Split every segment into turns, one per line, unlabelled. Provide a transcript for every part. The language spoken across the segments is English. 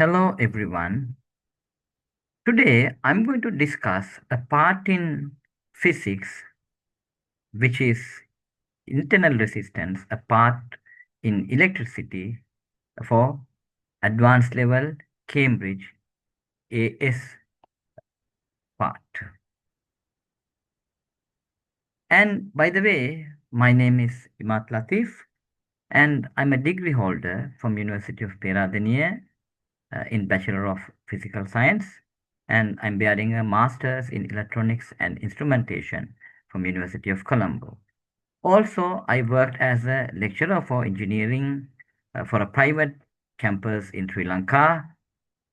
Hello everyone. Today I'm going to discuss a part in physics which is internal resistance, a part in electricity for advanced level Cambridge AS part. And by the way, my name is Imat Latif and I'm a degree holder from University of Peradeniya in Bachelor of Physical Science, and I'm bearing a Master's in Electronics and Instrumentation from University of Colombo. Also, I worked as a lecturer for engineering for a private campus in Sri Lanka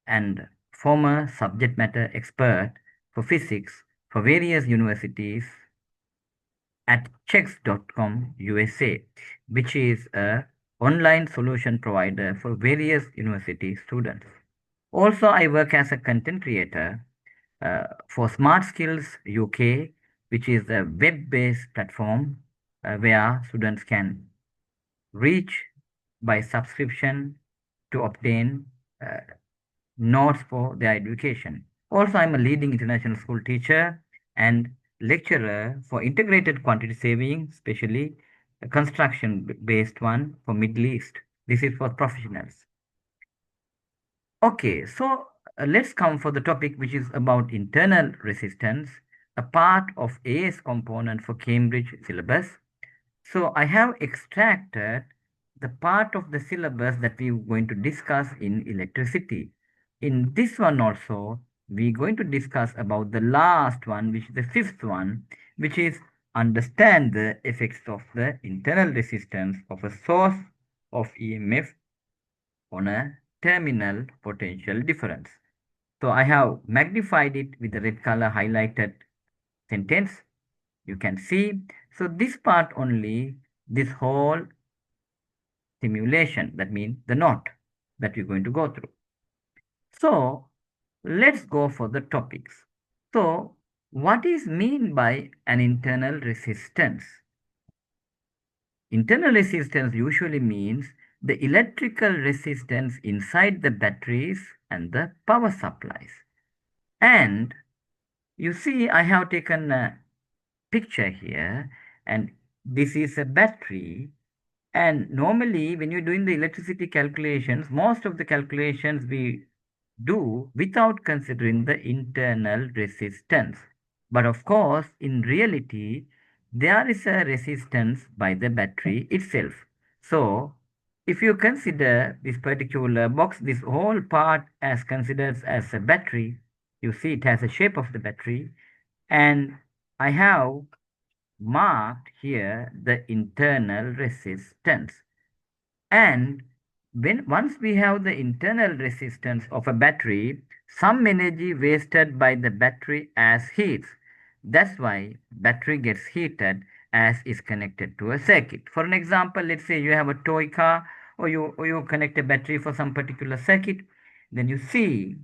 and former subject matter expert for physics for various universities at checks.com USA, which is a online solution provider for various university students. Also, I work as a content creator for Smart Skills UK, which is a web-based platform where students can reach by subscription to obtain uh, notes for their education. Also, I'm a leading international school teacher and lecturer for integrated quantity saving, especially a construction-based one for Middle East. This is for professionals. Okay, so let's come for the topic which is about internal resistance, a part of AS component for Cambridge syllabus. So I have extracted the part of the syllabus that we're going to discuss in electricity. In this one also, we're going to discuss about the last one, which is the fifth one, which is understand the effects of the internal resistance of a source of EMF on a terminal potential difference. So I have magnified it with the red color highlighted sentence. You can see. So this part only, this whole simulation, that means the knot that we're going to go through. So let's go for the topics. So what is mean by an internal resistance? Internal resistance usually means the electrical resistance inside the batteries and the power supplies. And you see, I have taken a picture here, and this is a battery. And normally, when you're doing the electricity calculations, most of the calculations we do without considering the internal resistance. But of course, in reality, there is a resistance by the battery itself. So, if you consider this particular box, this whole part as considered as a battery, you see it has a shape of the battery, and I have marked here the internal resistance. And when once we have the internal resistance of a battery, some energy wasted by the battery as heat. That's why battery gets heated as is connected to a circuit. For an example, let's say you have a toy car, or you connect a battery for some particular circuit, then you see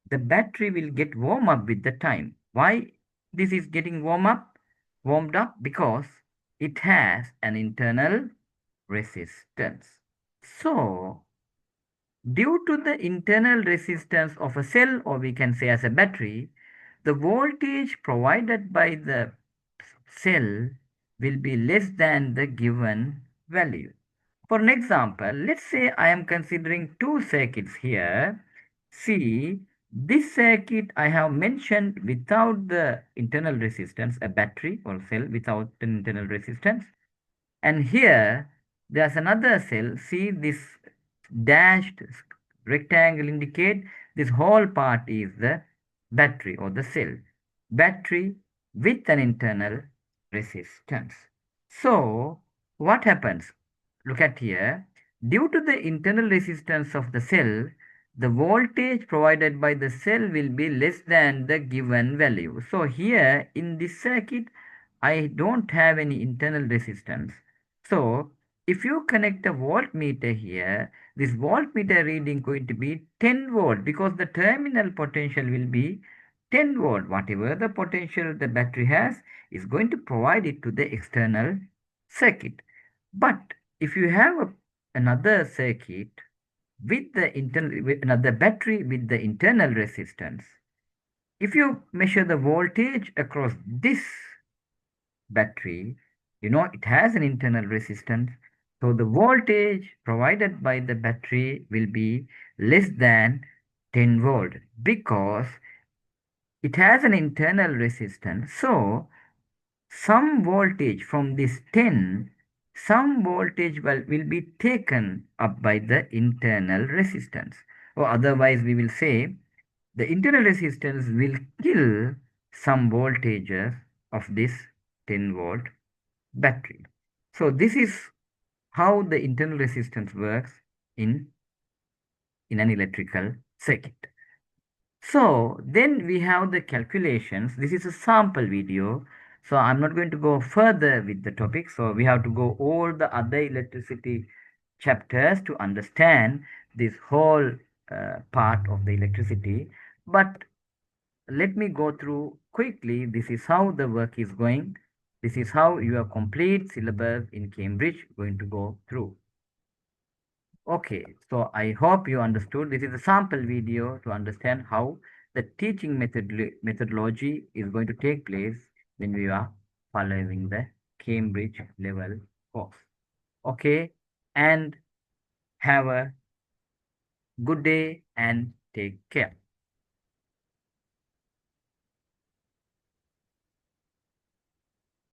the battery will get warm up with the time. Why this is getting warmed up? Because it has an internal resistance. So, due to the internal resistance of a cell, or we can say as a battery, the voltage provided by the cell will be less than the given value. For an example, let's say I am considering two circuits here. See, this circuit I have mentioned without the internal resistance, a battery or cell without an internal resistance. And here there's another cell. See this dashed rectangle indicate this whole part is the battery or the cell. Battery with an internal resistance. So what happens? Look at here. Due to the internal resistance of the cell, the voltage provided by the cell will be less than the given value. So here in this circuit, I don't have any internal resistance. So if you connect a voltmeter here, this voltmeter reading going to be 10 volt because the terminal potential will be 10 volt. Whatever the potential the battery has is going to provide it to the external circuit. But if you have another circuit, with the the battery with the internal resistance. If you measure the voltage across this battery, it has an internal resistance. So the voltage provided by the battery will be less than 10 volt because it has an internal resistance. So some voltage from this 10, some voltage will be taken up by the internal resistance. Or otherwise we will say the internal resistance will kill some voltages of this 10 volt battery. So this is how the internal resistance works in, in an electrical circuit. So then we have the calculations. This is a sample video. So I'm not going to go further with the topic. So we have to go all the other electricity chapters to understand this whole part of the electricity. But let me go through quickly. This is how the work is going. This is how your complete syllabus in Cambridge going to go through. Okay, so I hope you understood. This is a sample video to understand how the teaching methodology is going to take place when we are following the Cambridge level course. Okay, and have a good day and take care.